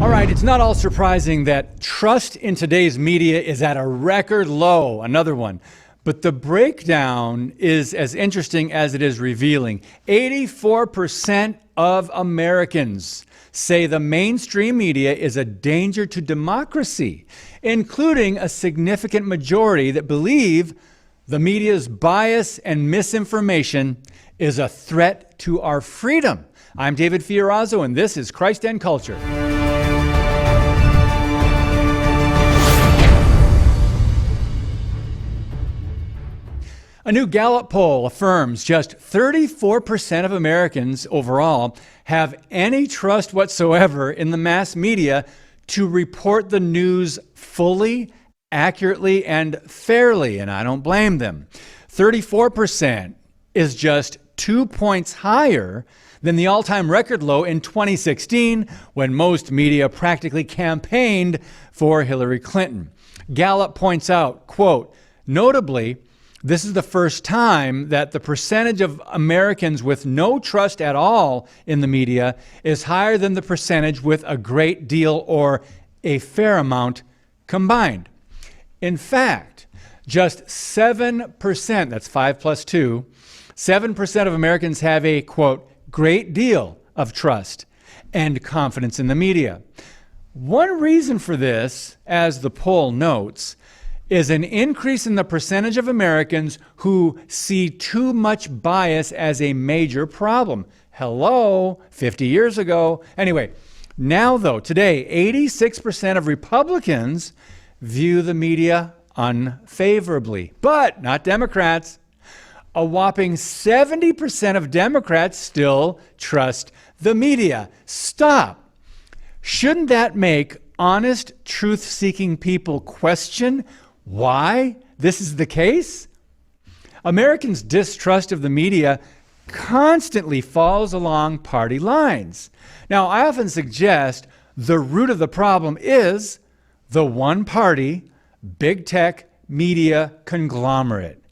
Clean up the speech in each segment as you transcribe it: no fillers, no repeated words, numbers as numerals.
All right, it's not all surprising that trust in today's media is at a record low, another one. But the breakdown is as interesting as it is revealing. 84% of Americans say the mainstream media is a danger to democracy, including a significant majority that believe the media's bias and misinformation is a threat to our freedom. I'm David Fiorazzo, and this is Christ and Culture. A new Gallup poll affirms just 34% of Americans overall have any trust whatsoever in the mass media to report the news fully, accurately, and fairly, and I don't blame them. 34% is just 2 points higher than the all-time record low in 2016, when most media practically campaigned for Hillary Clinton. Gallup points out, quote, notably, this is the first time that the percentage of Americans with no trust at all in the media is higher than the percentage with a great deal or a fair amount combined. In fact, just 7%, that's 5 plus 2, 7% of Americans have a, quote, great deal of trust and confidence in the media. One reason for this, as the poll notes, is an increase in the percentage of Americans who see too much bias as a major problem. Hello, 50 years ago. Anyway, now though, today, 86% of Republicans view the media unfavorably, but not Democrats. A whopping 70% of Democrats still trust the media. Stop. Shouldn't that make honest, truth-seeking people question why this is the case? Americans' distrust of the media constantly falls along party lines. Now, I often suggest the root of the problem is the one-party, big tech media conglomerate.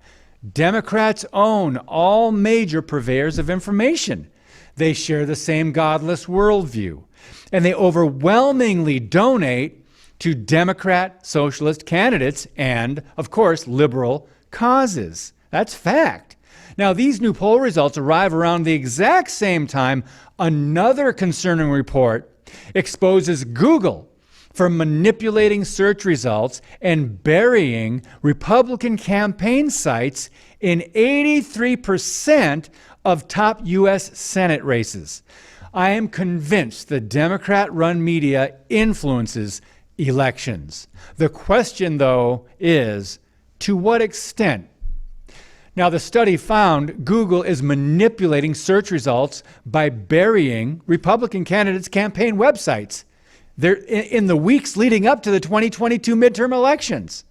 Democrats own all major purveyors of information. They share the same godless worldview, and they overwhelmingly donate to Democrat socialist candidates and, of course, liberal causes. That's fact. Now, these new poll results arrive around the exact same time another concerning report exposes Google for manipulating search results and burying Republican campaign sites in 83% of top U.S. Senate races. I am convinced the Democrat-run media influences elections. The question, though, is to what extent? Now, the study found Google is manipulating search results by burying Republican candidates' campaign websites. They're in the weeks leading up to the 2022 midterm elections.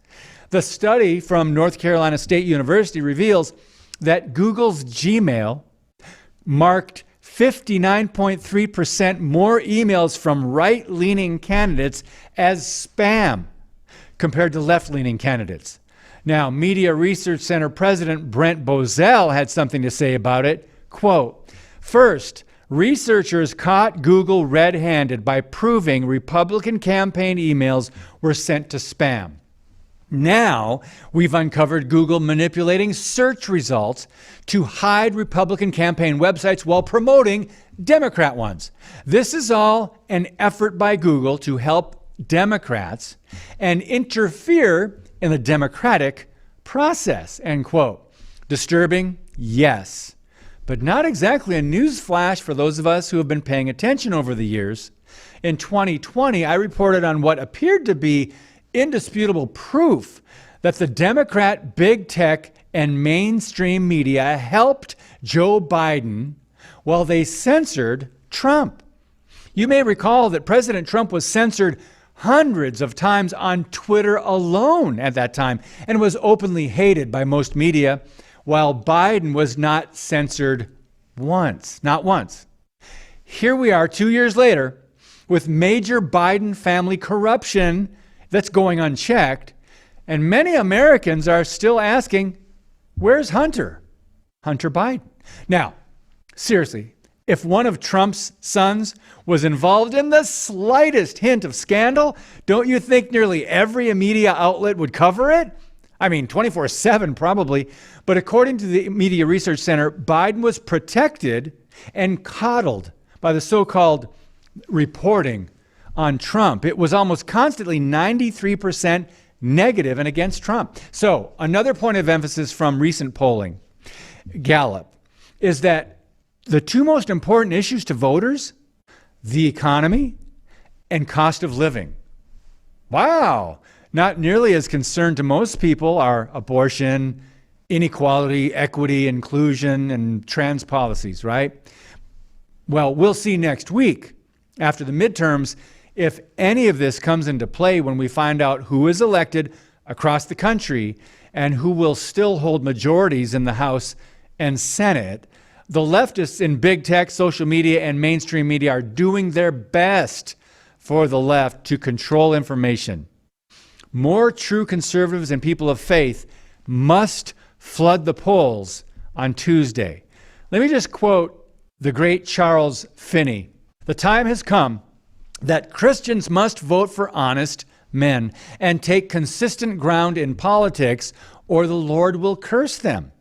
The study from North Carolina State University reveals that Google's Gmail marked 59.3% more emails from right-leaning candidates as spam compared to left-leaning candidates. Now, Media Research Center President Brent Bozell had something to say about it. Quote, first, researchers caught Google red-handed by proving Republican campaign emails were sent to spam. Now, we've uncovered Google manipulating search results to hide Republican campaign websites while promoting Democrat ones. This is all an effort by Google to help Democrats and interfere in the democratic process, end quote. Disturbing? Yes, but not exactly a news flash for those of us who have been paying attention over the years. In 2020, I reported on what appeared to be indisputable proof that the Democrat big tech and mainstream media helped Joe Biden while they censored Trump. You may recall that President Trump was censored hundreds of times on Twitter alone at that time and was openly hated by most media, while Biden was not censored once, not once. Here we are 2 years later with major Biden family corruption that's going unchecked, and many Americans are still asking, where's Hunter Biden? Now, seriously, If one of Trump's sons was involved in the slightest hint of scandal, don't you think nearly every media outlet would cover it? I mean, 24/7 probably. But according to the Media Research Center, Biden was protected and coddled by the so-called reporting on Trump. It was almost constantly 93% negative and against Trump. So another point of emphasis from recent polling, Gallup, is that the two most important issues to voters, the economy and cost of living. Wow. Not nearly as concerned to most people are abortion, inequality, equity, inclusion, and trans policies, right? Well, we'll see next week after the midterms if any of this comes into play when we find out who is elected across the country and who will still hold majorities in the House and Senate. The leftists in big tech, social media, and mainstream media are doing their best for the left to control information. More true conservatives and people of faith must flood the polls on Tuesday. Let me just quote the great Charles Finney. The time has come that Christians must vote for honest men and take consistent ground in politics, or the Lord will curse them.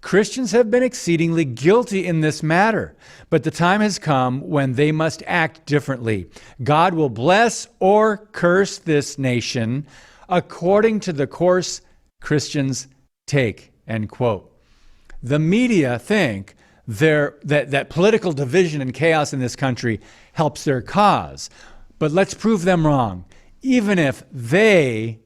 Christians have been exceedingly guilty in this matter, but the time has come when they must act differently. God will bless or curse this nation according to the course Christians take, end quote. The media think that political division and chaos in this country helps their cause. But let's prove them wrong, even if they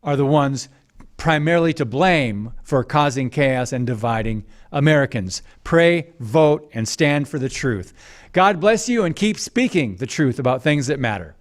are the ones primarily to blame for causing chaos and dividing Americans. Pray, vote, and stand for the truth. God bless you, and keep speaking the truth about things that matter.